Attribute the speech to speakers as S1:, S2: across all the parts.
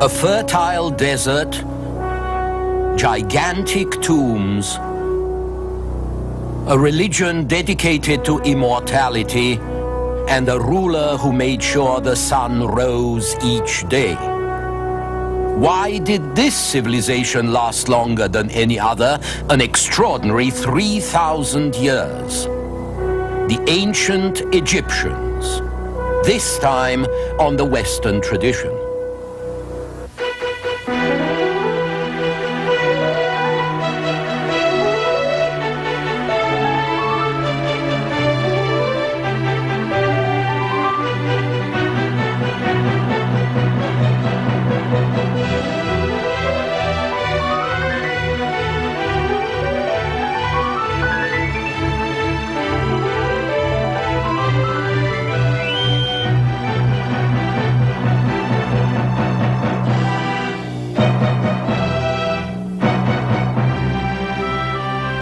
S1: A fertile desert, gigantic tombs, a religion dedicated to immortality, and a ruler who made sure the sun rose each day. Why did this civilization last longer than any other? An extraordinary 3,000 years. The ancient Egyptians, this time on the Western tradition.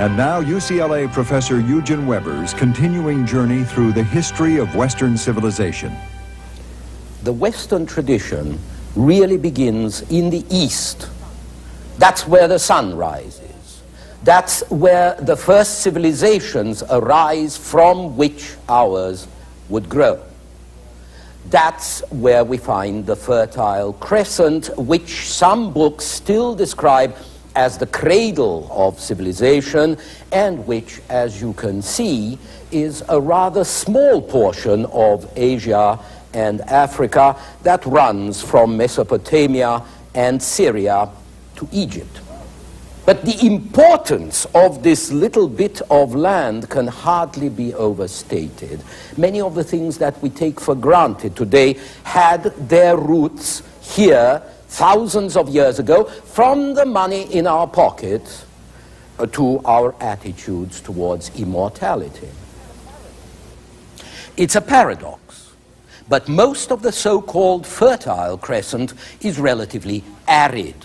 S2: And now UCLA professor Eugen Weber's continuing journey through the history of Western civilization.
S1: The Western tradition really begins in the East. That's where the sun rises. That's where the first civilizations arise from which ours would grow. That's where we find the Fertile Crescent, which some books still describe as the cradle of civilization, and which, as you can see, is a rather small portion of Asia and Africa that runs from Mesopotamia and Syria to Egypt. But the importance of this little bit of land can hardly be overstated. Many of the things that we take for granted today had their roots here thousands of years ago, from the money in our pockets to our attitudes towards immortality. It's a paradox, but most of the so-called Fertile Crescent is relatively arid.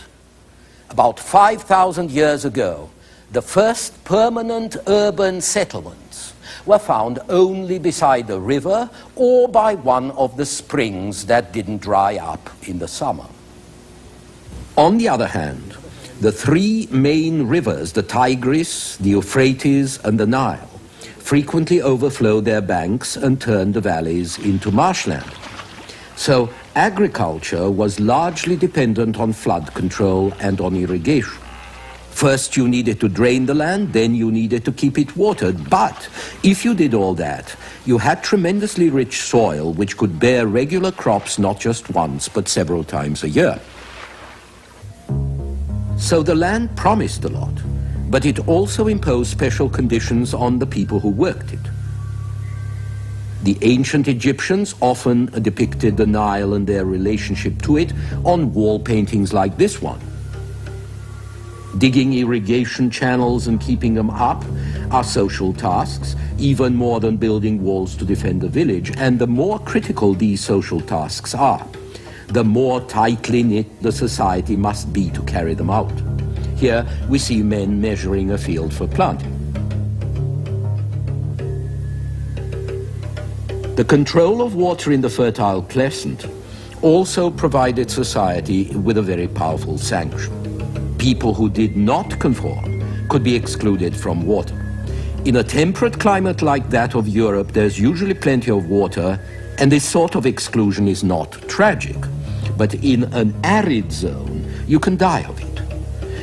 S1: About 5,000 years ago, the first permanent urban settlements were found only beside a river or by one of the springs that didn't dry up in the summer. On the other hand, the three main rivers, the Tigris, the Euphrates, and the Nile, frequently overflow their banks and turn the valleys into marshland. So agriculture was largely dependent on flood control and on irrigation. First you needed to drain the land, then you needed to keep it watered. But if you did all that, you had tremendously rich soil which could bear regular crops not just once, but several times a year. So the land promised a lot, but it also imposed special conditions on the people who worked it. The ancient Egyptians often depicted the Nile and their relationship to it on wall paintings like this one. Digging irrigation channels and keeping them up are social tasks, even more than building walls to defend a village. And the more critical these social tasks are, the more tightly knit the society must be to carry them out. Here we see men measuring a field for planting. The control of water in the Fertile Crescent also provided society with a very powerful sanction. People who did not conform could be excluded from water. In a temperate climate like that of Europe, there's usually plenty of water, and this sort of exclusion is not tragic. But in an arid zone, you can die of it.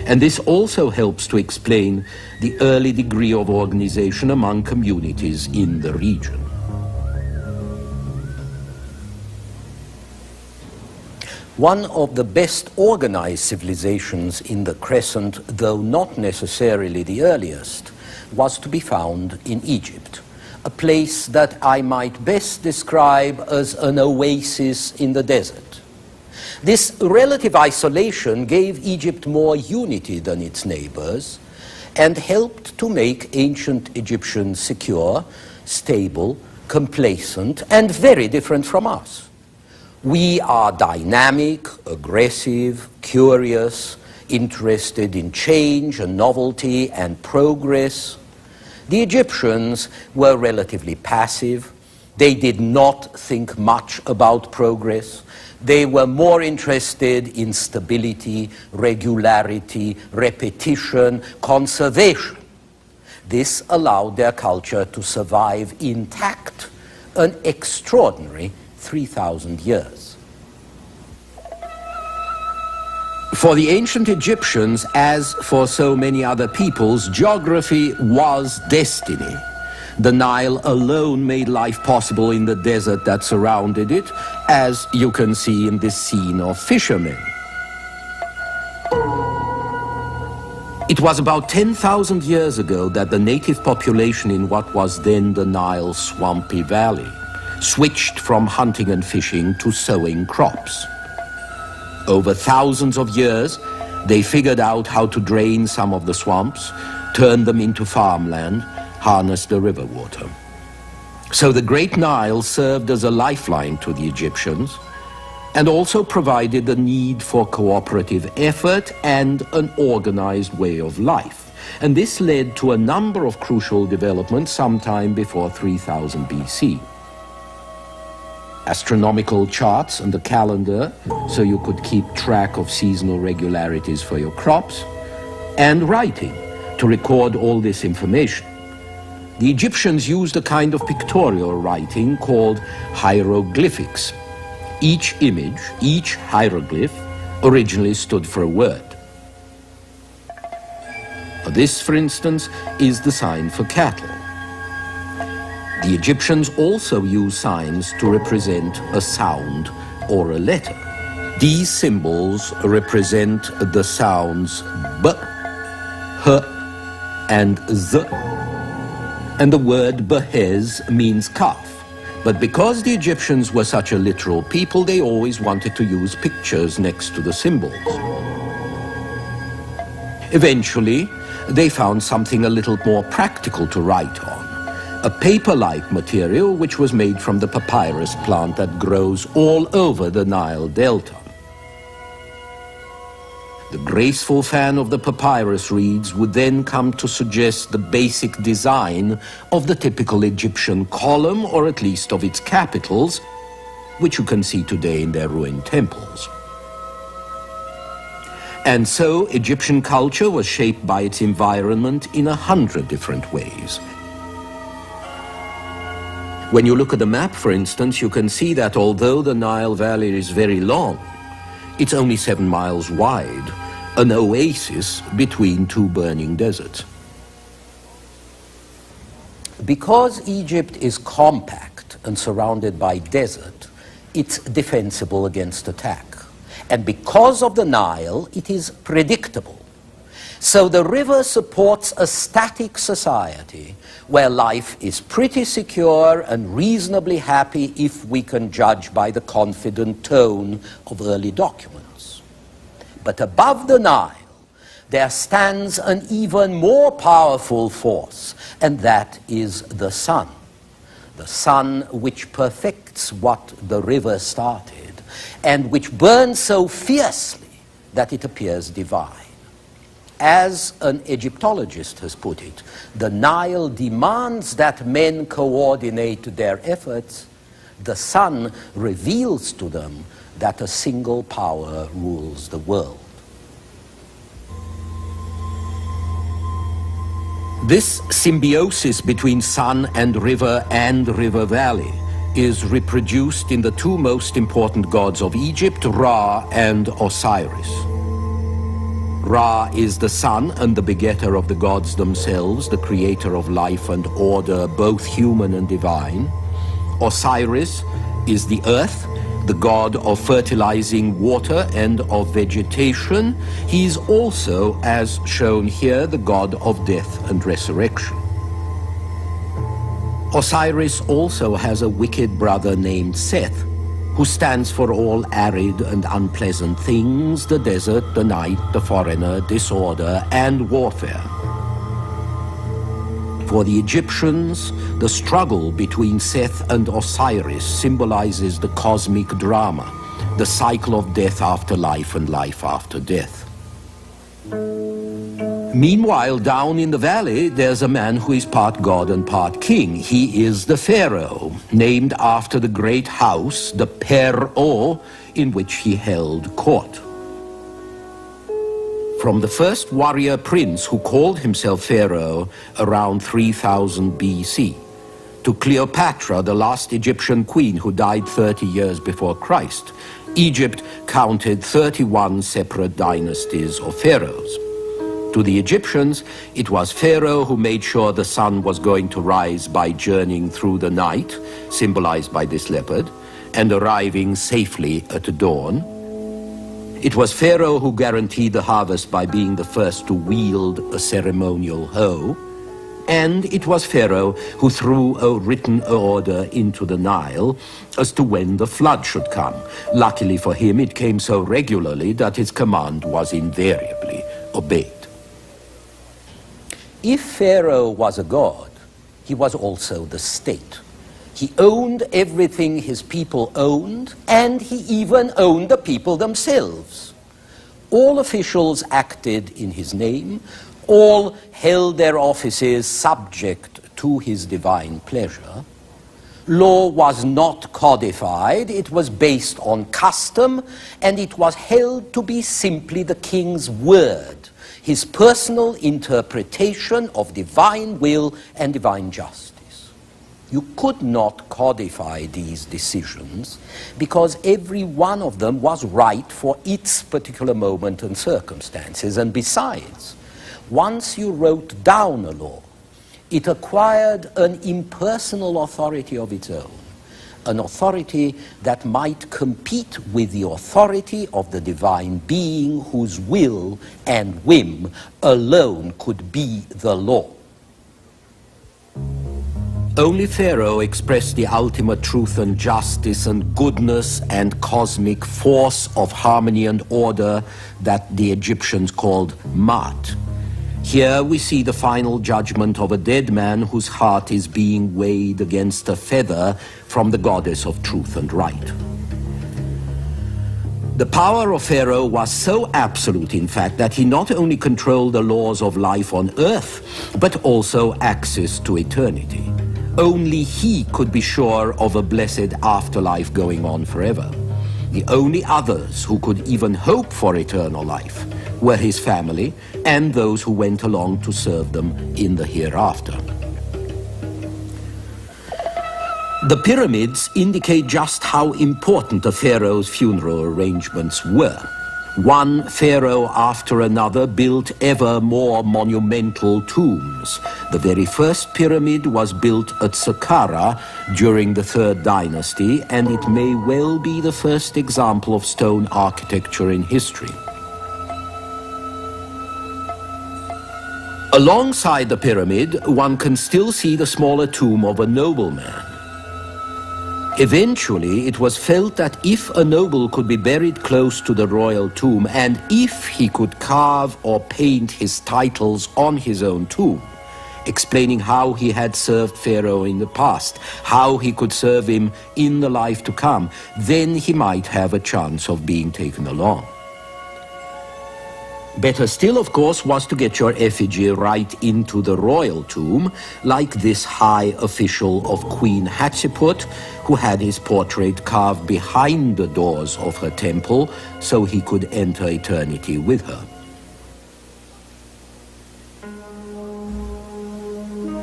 S1: And this also helps to explain the early degree of organization among communities in the region. One of the best organized civilizations in the Crescent, though not necessarily the earliest, was to be found in Egypt, a place that I might best describe as an oasis in the desert. This relative isolation gave Egypt more unity than its neighbors and helped to make ancient Egyptians secure, stable, complacent, and very different from us. We are dynamic, aggressive, curious, interested in change and novelty and progress. The Egyptians were relatively passive, They did not think much about progress. They were more interested in stability, regularity, repetition, conservation. This allowed their culture to survive intact an extraordinary 3,000 years. For the ancient Egyptians, as for so many other peoples, geography was destiny. The Nile alone made life possible in the desert that surrounded it, as you can see in this scene of fishermen. It was about 10,000 years ago that the native population in what was then the Nile swampy valley switched from hunting and fishing to sowing crops. Over thousands of years, they figured out how to drain some of the swamps, turn them into farmland, harness the river water. So the Great Nile served as a lifeline to the Egyptians and also provided the need for cooperative effort and an organized way of life. And this led to a number of crucial developments sometime before 3000 BC. Astronomical charts and a calendar so you could keep track of seasonal regularities for your crops, and writing to record all this information. The Egyptians used a kind of pictorial writing called hieroglyphics. Each image, each hieroglyph, originally stood for a word. This, for instance, is the sign for cattle. The Egyptians also used signs to represent a sound or a letter. These symbols represent the sounds B, H, and Z. And the word Behez means calf. But because the Egyptians were such a literal people, they always wanted to use pictures next to the symbols. Eventually, they found something a little more practical to write on, a paper-like material which was made from the papyrus plant that grows all over the Nile Delta. The graceful fan of the papyrus reeds would then come to suggest the basic design of the typical Egyptian column, or at least of its capitals, which you can see today in their ruined temples. And so Egyptian culture was shaped by its environment in 100 different ways. When you look at the map, for instance, you can see that although the Nile Valley is very long, it's only 7 miles wide, an oasis between two burning deserts. Because Egypt is compact and surrounded by desert, it's defensible against attack. And because of the Nile, it is predictable. So the river supports a static society where life is pretty secure and reasonably happy if we can judge by the confident tone of early documents. But above the Nile, there stands an even more powerful force, and that is the sun. The sun which perfects what the river started, and which burns so fiercely that it appears divine. As an Egyptologist has put it, the Nile demands that men coordinate their efforts. The sun reveals to them that a single power rules the world. This symbiosis between sun and river valley is reproduced in the two most important gods of Egypt, Ra and Osiris. Ra is the sun and the begetter of the gods themselves, the creator of life and order, both human and divine. Osiris is the earth, the god of fertilizing water and of vegetation. He is also, as shown here, the god of death and resurrection. Osiris also has a wicked brother named Seth, who stands for all arid and unpleasant things, the desert, the night, the foreigner, disorder, and warfare. For the Egyptians, the struggle between Seth and Osiris symbolizes the cosmic drama, the cycle of death after life and life after death. Meanwhile, down in the valley, there's a man who is part god and part king. He is the pharaoh, named after the great house, the Pharaoh, in which he held court. From the first warrior prince who called himself pharaoh around 3000 BC, to Cleopatra, the last Egyptian queen who died 30 years before Christ, Egypt counted 31 separate dynasties of pharaohs. To the Egyptians, it was Pharaoh who made sure the sun was going to rise by journeying through the night, symbolized by this leopard, and arriving safely at dawn. It was Pharaoh who guaranteed the harvest by being the first to wield a ceremonial hoe. And it was Pharaoh who threw a written order into the Nile as to when the flood should come. Luckily for him, it came so regularly that his command was invariably obeyed. If Pharaoh was a god, he was also the state. He owned everything his people owned, and he even owned the people themselves. All officials acted in his name, all held their offices subject to his divine pleasure. Law was not codified, it was based on custom, and it was held to be simply the king's word, his personal interpretation of divine will and divine justice. You could not codify these decisions because every one of them was right for its particular moment and circumstances. And besides, once you wrote down a law, it acquired an impersonal authority of its own, an authority that might compete with the authority of the divine being whose will and whim alone could be the law. Only Pharaoh expressed the ultimate truth and justice and goodness and cosmic force of harmony and order that the Egyptians called Maat. Here we see the final judgment of a dead man whose heart is being weighed against a feather from the goddess of truth and right. The power of Pharaoh was so absolute, in fact, that he not only controlled the laws of life on earth, but also access to eternity. Only he could be sure of a blessed afterlife going on forever. The only others who could even hope for eternal life were his family and those who went along to serve them in the hereafter. The pyramids indicate just how important the pharaoh's funeral arrangements were. One pharaoh after another built ever more monumental tombs. The very first pyramid was built at Saqqara during the Third Dynasty, and it may well be the first example of stone architecture in history. Alongside the pyramid, one can still see the smaller tomb of a nobleman. Eventually, it was felt that if a noble could be buried close to the royal tomb, and if he could carve or paint his titles on his own tomb, explaining how he had served Pharaoh in the past, how he could serve him in the life to come, then he might have a chance of being taken along. Better still, of course, was to get your effigy right into the royal tomb, like this high official of Queen Hatshepsut, who had his portrait carved behind the doors of her temple so he could enter eternity with her.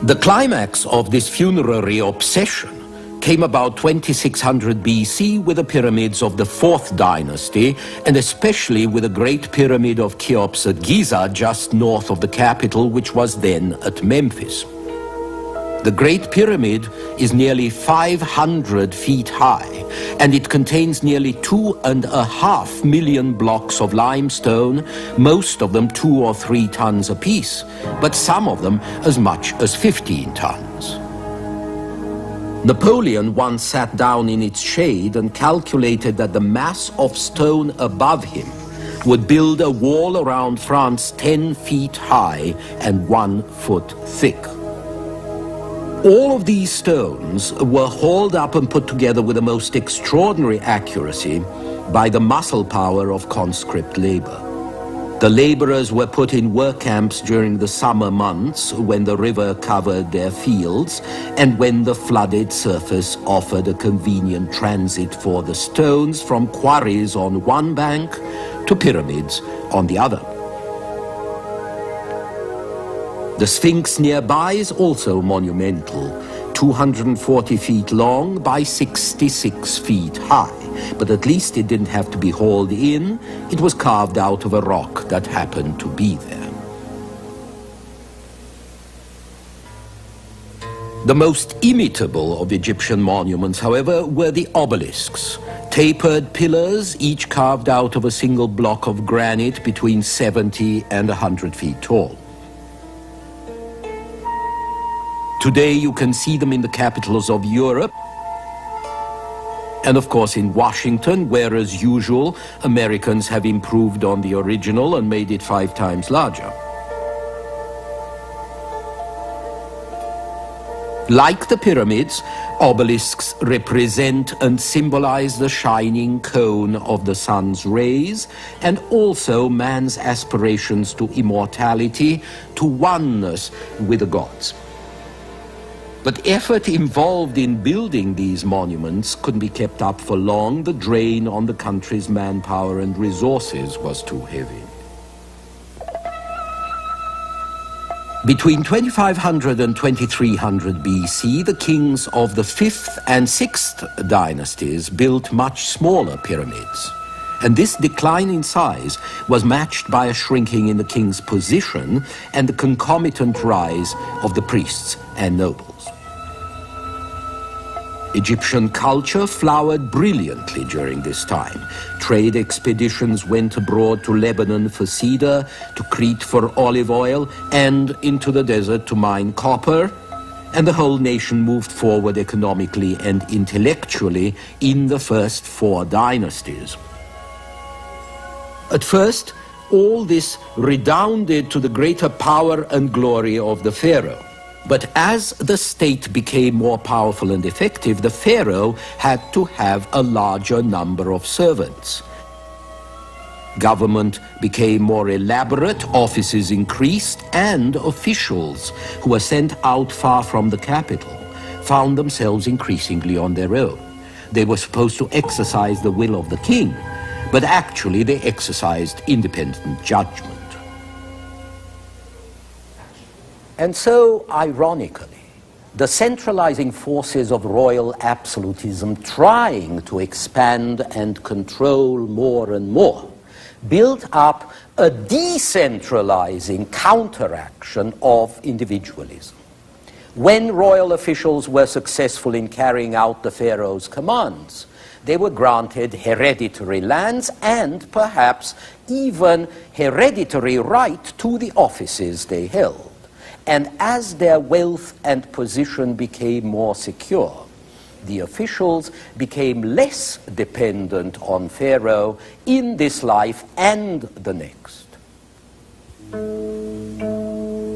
S1: The climax of this funerary obsession came about 2600 BC with the pyramids of the Fourth Dynasty, and especially with the Great Pyramid of Cheops at Giza, just north of the capital, which was then at Memphis. The Great Pyramid is nearly 500 feet high, and it contains nearly 2.5 million blocks of limestone, most of them 2 or 3 tons apiece, but some of them as much as 15 tons. Napoleon once sat down in its shade and calculated that the mass of stone above him would build a wall around France 10 feet high and 1 foot thick. All of these stones were hauled up and put together with the most extraordinary accuracy by the muscle power of conscript labor. The laborers were put in work camps during the summer months when the river covered their fields and when the flooded surface offered a convenient transit for the stones from quarries on one bank to pyramids on the other. The Sphinx nearby is also monumental, 240 feet long by 66 feet high. But at least it didn't have to be hauled in. It was carved out of a rock that happened to be there. The most imitable of Egyptian monuments, however, were the obelisks, tapered pillars, each carved out of a single block of granite between 70 and 100 feet tall. Today you can see them in the capitals of Europe, and of course in Washington, where as usual, Americans have improved on the original and made it 5 times larger. Like the pyramids, obelisks represent and symbolize the shining cone of the sun's rays, and also man's aspirations to immortality, to oneness with the gods. But effort involved in building these monuments couldn't be kept up for long. The drain on the country's manpower and resources was too heavy. Between 2500 and 2300 BC, the kings of the 5th and 6th dynasties built much smaller pyramids. And this decline in size was matched by a shrinking in the king's position and the concomitant rise of the priests and nobles. Egyptian culture flowered brilliantly during this time. Trade expeditions went abroad to Lebanon for cedar, to Crete for olive oil, and into the desert to mine copper, and the whole nation moved forward economically and intellectually in the first 4 dynasties. At first, all this redounded to the greater power and glory of the pharaoh. But as the state became more powerful and effective, the pharaoh had to have a larger number of servants. Government became more elaborate, offices increased, and officials who were sent out far from the capital found themselves increasingly on their own. They were supposed to exercise the will of the king, but actually they exercised independent judgment. And so, ironically, the centralizing forces of royal absolutism, trying to expand and control more and more, built up a decentralizing counteraction of individualism. When royal officials were successful in carrying out the pharaoh's commands, they were granted hereditary lands and perhaps even hereditary right to the offices they held. And as their wealth and position became more secure, the officials became less dependent on Pharaoh in this life and the next.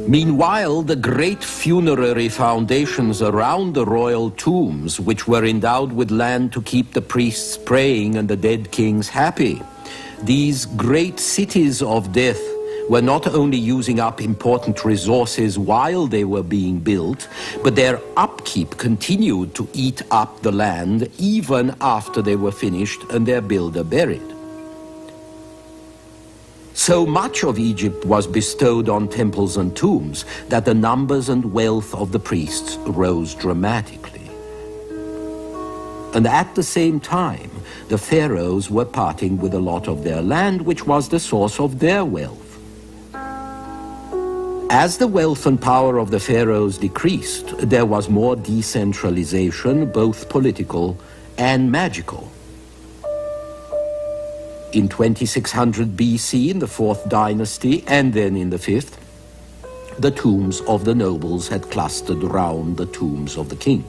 S1: Meanwhile, the great funerary foundations around the royal tombs, which were endowed with land to keep the priests praying and the dead kings happy, these great cities of death were not only using up important resources while they were being built, but their upkeep continued to eat up the land even after they were finished and their builder buried. So much of Egypt was bestowed on temples and tombs that the numbers and wealth of the priests rose dramatically. And at the same time, the pharaohs were parting with a lot of their land, which was the source of their wealth. As the wealth and power of the pharaohs decreased, there was more decentralization, both political and magical. In 2600 BC, in the 4th dynasty, and then in the 5th, the tombs of the nobles had clustered around the tombs of the king.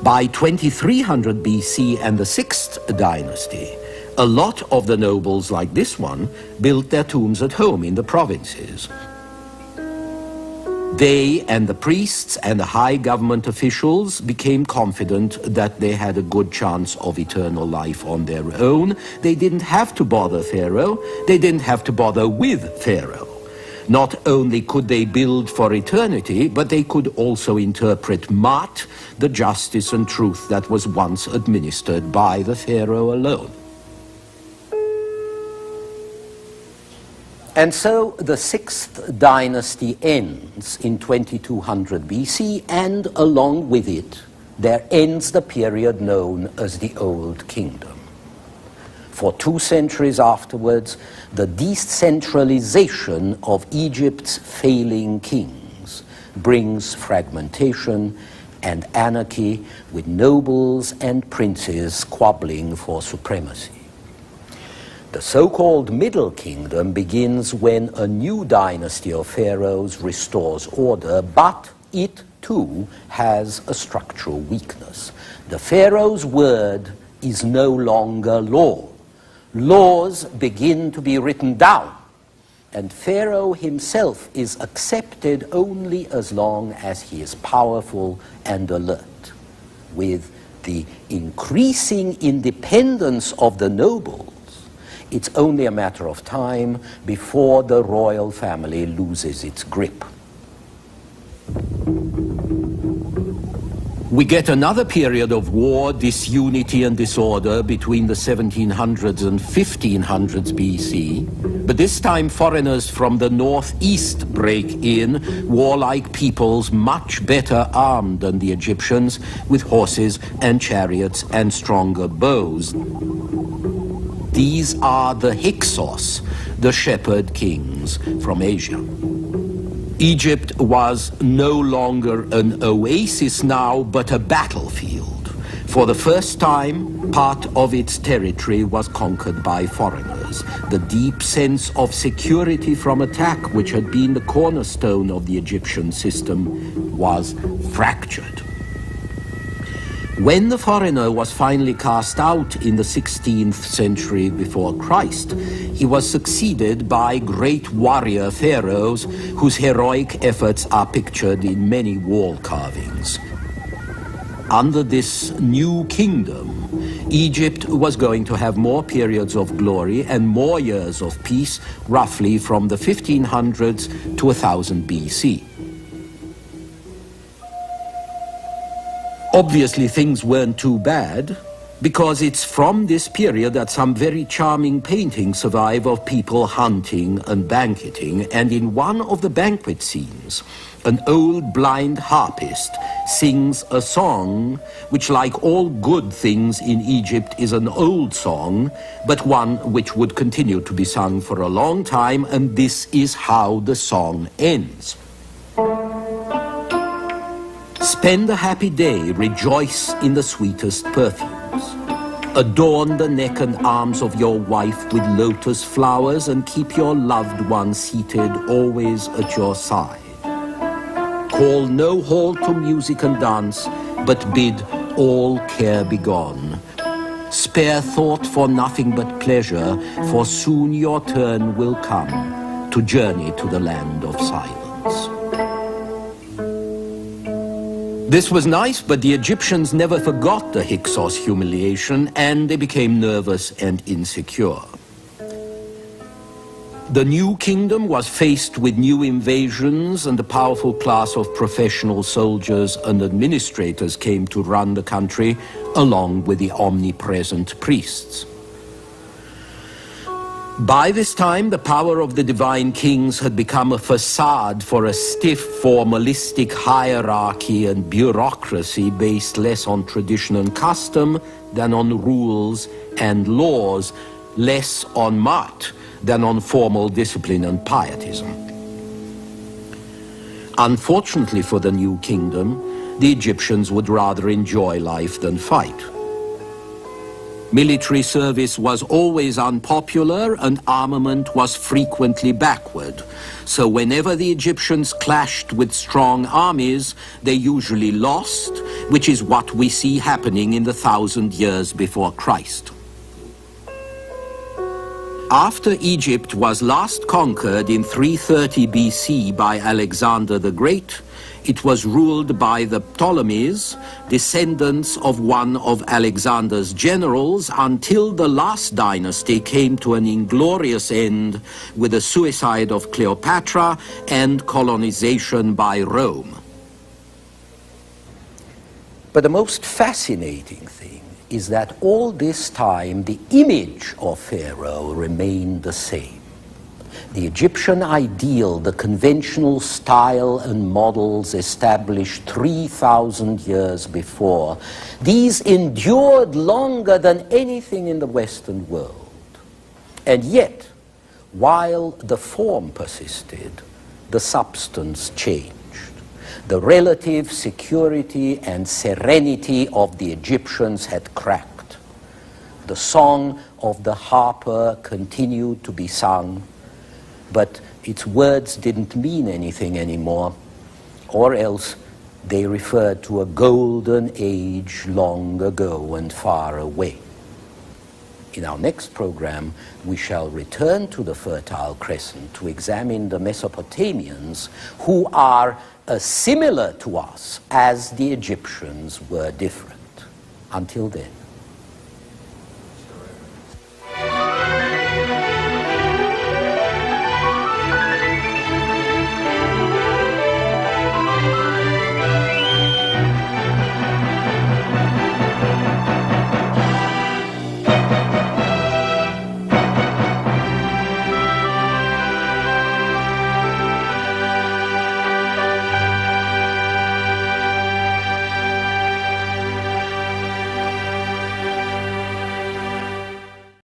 S1: By 2300 BC and the 6th dynasty, a lot of the nobles, like this one, built their tombs at home in the provinces. They and the priests and the high government officials became confident that they had a good chance of eternal life on their own. They didn't have to bother Pharaoh. They didn't have to bother with Pharaoh. Not only could they build for eternity, but they could also interpret Ma'at, the justice and truth that was once administered by the Pharaoh alone. And so the 6th dynasty ends in 2200 BC, and along with it, there ends the period known as the Old Kingdom. For 2 centuries afterwards, the decentralization of Egypt's failing kings brings fragmentation and anarchy, with nobles and princes squabbling for supremacy. The so-called Middle Kingdom begins when a new dynasty of pharaohs restores order, but it too has a structural weakness. The pharaoh's word is no longer law. Laws begin to be written down, and Pharaoh himself is accepted only as long as he is powerful and alert. With the increasing independence of the nobles, it's only a matter of time before the royal family loses its grip. We get another period of war, disunity and disorder between the 1700s and 1500s BC, but this time foreigners from the northeast break in, warlike peoples much better armed than the Egyptians, with horses and chariots and stronger bows. These are the Hyksos, the shepherd kings from Asia. Egypt was no longer an oasis now, but a battlefield. For the first time, part of its territory was conquered by foreigners. The deep sense of security from attack, which had been the cornerstone of the Egyptian system, was fractured. When the foreigner was finally cast out in the 16th century before Christ, he was succeeded by great warrior pharaohs whose heroic efforts are pictured in many wall carvings. Under this new kingdom, Egypt was going to have more periods of glory and more years of peace, roughly from the 1500s to 1000 BC. Obviously, things weren't too bad, because it's from this period that some very charming paintings survive of people hunting and banqueting, and in one of the banquet scenes, an old blind harpist sings a song which, like all good things in Egypt, is an old song, but one which would continue to be sung for a long time, and this is how the song ends. Spend a happy day, rejoice in the sweetest perfumes. Adorn the neck and arms of your wife with lotus flowers, and keep your loved one seated always at your side. Call no halt to music and dance, but bid all care be gone. Spare thought for nothing but pleasure, for soon your turn will come to journey to the land of silence. This was nice, but the Egyptians never forgot the Hyksos humiliation, and they became nervous and insecure. The new kingdom was faced with new invasions, and a powerful class of professional soldiers and administrators came to run the country, along with the omnipresent priests. By this time, the power of the divine kings had become a facade for a stiff, formalistic hierarchy and bureaucracy based less on tradition and custom than on rules and laws, less on Ma'at than on formal discipline and pietism. Unfortunately for the new kingdom, the Egyptians would rather enjoy life than fight. Military service was always unpopular, and armament was frequently backward. So whenever the Egyptians clashed with strong armies, they usually lost, which is what we see happening in the 1000 years before Christ. After Egypt was last conquered in 330 BC by Alexander the Great, it was ruled by the Ptolemies, descendants of one of Alexander's generals, until the last dynasty came to an inglorious end with the suicide of Cleopatra and colonization by Rome. But the most fascinating thing is that all this time the image of Pharaoh remained the same. The Egyptian ideal, the conventional style and models established 3,000 years before, these endured longer than anything in the Western world. And yet, while the form persisted, the substance changed. The relative security and serenity of the Egyptians had cracked. The song of the harper continued to be sung, but its words didn't mean anything anymore, or else they referred to a golden age long ago and far away. In our next program, we shall return to the Fertile Crescent to examine the Mesopotamians, who are as similar to us as the Egyptians were different. Until then.